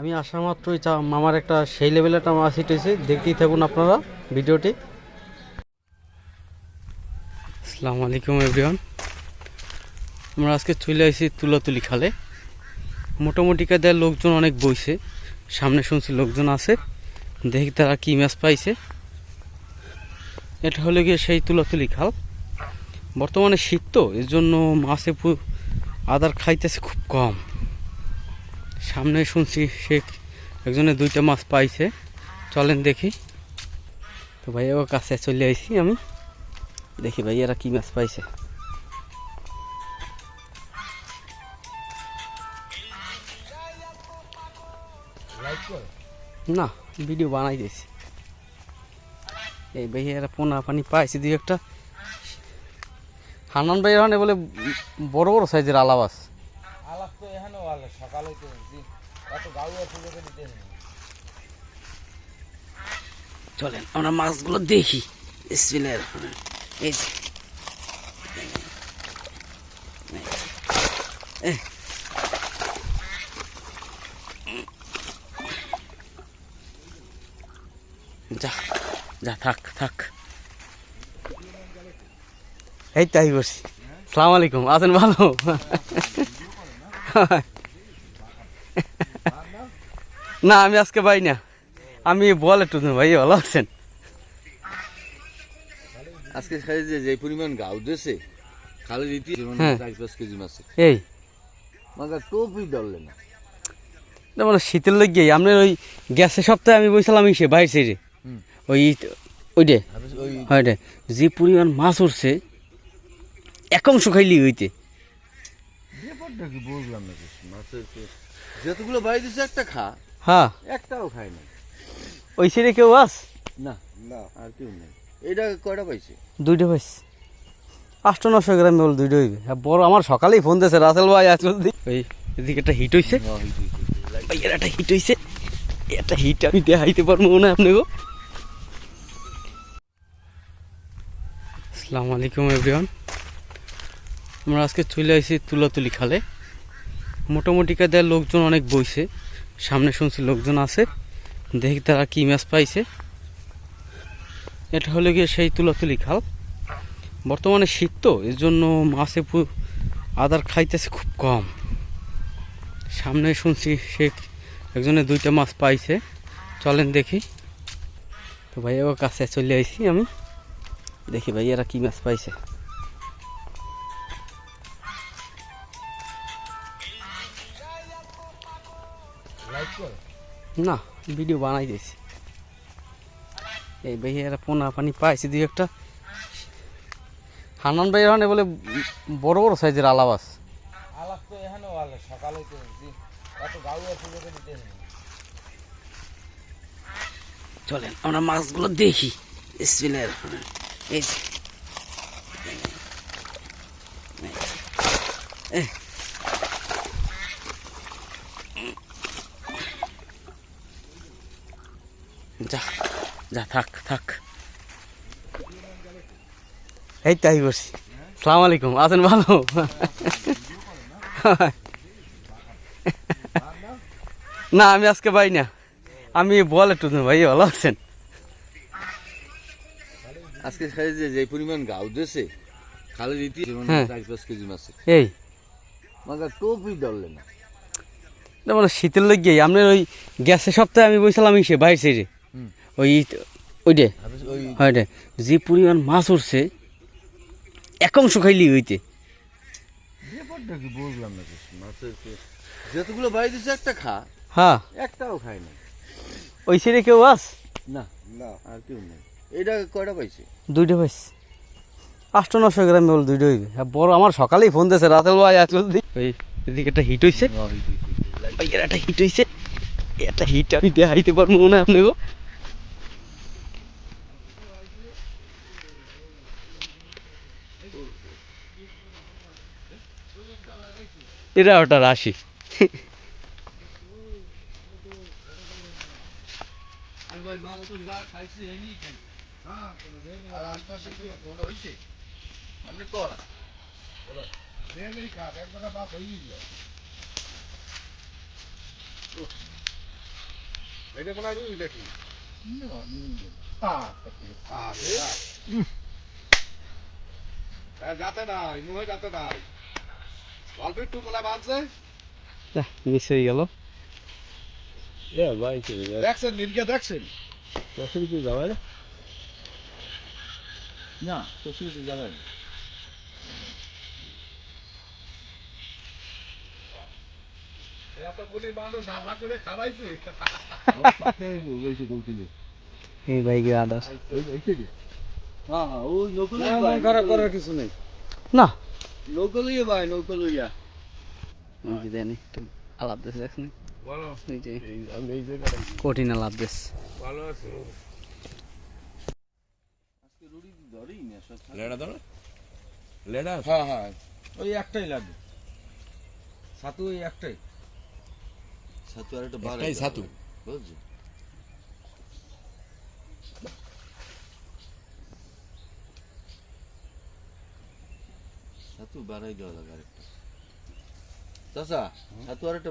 আমি আসা মাত্রই মামার একটা সেই লেভেলের একটা মাছ হিটেছে, দেখতেই থাকুন আপনারা ভিডিওটি। আসসালামু আলাইকুম এভরিওয়ান, আমরা আজকে চলে আসি তুলাতুলি খালে। মোটামুটি কাদের লোকজন অনেক বইছে, সামনে শুনছি লোকজন আছে, দেখি তারা কি মাছ পাইছে। এটা হলো গিয়ে সেই তুলাতুলি খাল। বর্তমানে শীত তো, এর জন্য মাছে আদার খাইতেছে খুব কম। সামনে শুনছি সে একজনে 2টা মাছ পাইছে, চলেন দেখি। তো ভাই ওর কাছে চলে আইছি আমি, দেখি ভাই এরা কি মাছ পাইছে। না, ভিডিও বানাই দিয়েছি। এই ভাই এরা পোনা পানি পাইছে 2-1টা। হানান ভাই এখানে বলে বড় বড় সাইজের আলাবাস। চলেন আমরা মাছগুলো দেখি। এই যা যা থাক থাক, এই তাই বসি। সালাম আলাইকুম, আছেন ভালো? না আমি আজকে পাই না, আমি বল একটু ভাই ভালো আছেন? আজকে যে পরিমাণ গাও দিয়েছে খালে দিতে 4-5 কেজি মাছ এই মাগা টোপই ধরলে না। মানে শীতের লেগে আপনার ওই গ্যাসের সপ্তাহে আমি বলছিলাম সে বাইরে সাইডে ওই ওইটে ওইটে যে পরিমাণ মাছ উঠছে এক অংশ খাইলি হইতে। ব্যাপারটা কি বুঝলাম না, মাছের যতগুলো বাড়ি দিছে একটা খা, হ্যাঁ একটাও খায় না। ওই সাইডে কেউ আস? না না, আর কেউ নেই। এটা কয়টা পাইছে? 2টা পাইছে, 800-900 গ্রাম বল 2টা হইবে। বড় আমার সকালেই ফোন দিয়েছে, রাসেল ভাই আসল ওই এদিকে একটা হিট হইছে, একটা হিট হইছে, একটা হিট আমি দেখাইতে পারবো না আপনাকে। আসসালামু আলাইকুম এভরিওয়ান, আমরা আজকে চলে আসি তুলাতুলি খালে। মোটামুটি কাদের লোকজন অনেক বইছে, সামনে শুনছি লোকজন আছে, দেখি তারা কি মাছ পাইছে। এটা হলো গিয়ে সেই তুলাতুলি খাল। বর্তমানে শীত তো, এর জন্য মাছে আদার খাইতেছে খুব কম। সামনে শুনছি সে একজনে 2টা মাছ পাইছে, চলেন দেখি। তো ভাই ওর কাছে চলে আইছি আমি, দেখি ভাই এরা কি মাছ পাইছে। না, ভিডিও বানাই দিয়েছি। এই ভাই এরা পোনা পানি পাইছে 2-1টা। হানান ভাই এখানে বলে বড় বড় সাইজের আলাবাস। চলেন আমরা মাছগুলো দেখি। এই যা যা থাক থাক, এই তাই বসি। সালাম আলাইকুম, আছেন ভালো? না আমি আজকে পাই না, আমি বল একটু ভাই ভালো আছেন? আজকে যে পরিমাণ গাও দিয়েছে খালে দিতে 4-5 কেজি মাছ এই মাগা টোপই ধরলে না। মানে শীতের লেগে আপনার ওই গ্যাসের সপ্তাহে আমি বলছিলাম সে বাইরে সাইডে ওই ওইটে ওইটে যে পরিমাণ মাছ উঠছে এক অংশ খাইলি হইতে। ব্যাপারটা কি বুঝলাম না, মাছের যতগুলো বাড়ি দিছে একটা খা, হ্যাঁ একটাও খায় না। ওই সাইডে কেউ আস? না না, আর কেউ নেই। এটা কয়টা পাইছে? 2টা পাইছে, 800-900 গ্রাম বল 2টা হইবে। বড় আমার সকালেই ফোন দিয়েছে, রাসেল ভাই আসল ওই এদিকে একটা হিট হইছে, একটা হিট হইছে, একটা হিট আমি দেখাইতে পারবো না আপনাকে। এটা ওটা রাশি। এটা কোন রুই দেখি যাতে নাই মুহে যাতে নাই অল্প একটু কোলা বাঁধছে মিস হয়ে গেল। দেখছেন নীলকে দেখছেন না তো শুধু যাবেন এতগুলি মানুষ হামলা করে খাওয়াইছে এই বাইকে আদার হ্যাঁ হ্যাঁ ওই নৌকো খারাপ করার কিছু নেই না নৌকো লইয়া ভাই নৌকো লইয়া ওই যে দেন একটু আলাপ দিস দেখছেন বলো ওই যে আমি এই জায়গাটা কঠিন আলাপ দিস। ভালো আছে আজকে রুড়ি ধরেই না সব লেডা ধরো লেডা হ্যাঁ হ্যাঁ ওই একটাই লাগবে ছাতু ওই একটাই ছাতু আর একটা একটাই ছাতু। বুঝছো ছাতু বাড়াই দেওয়া লাগে আরেকটা চাচা ছাতু আর একটা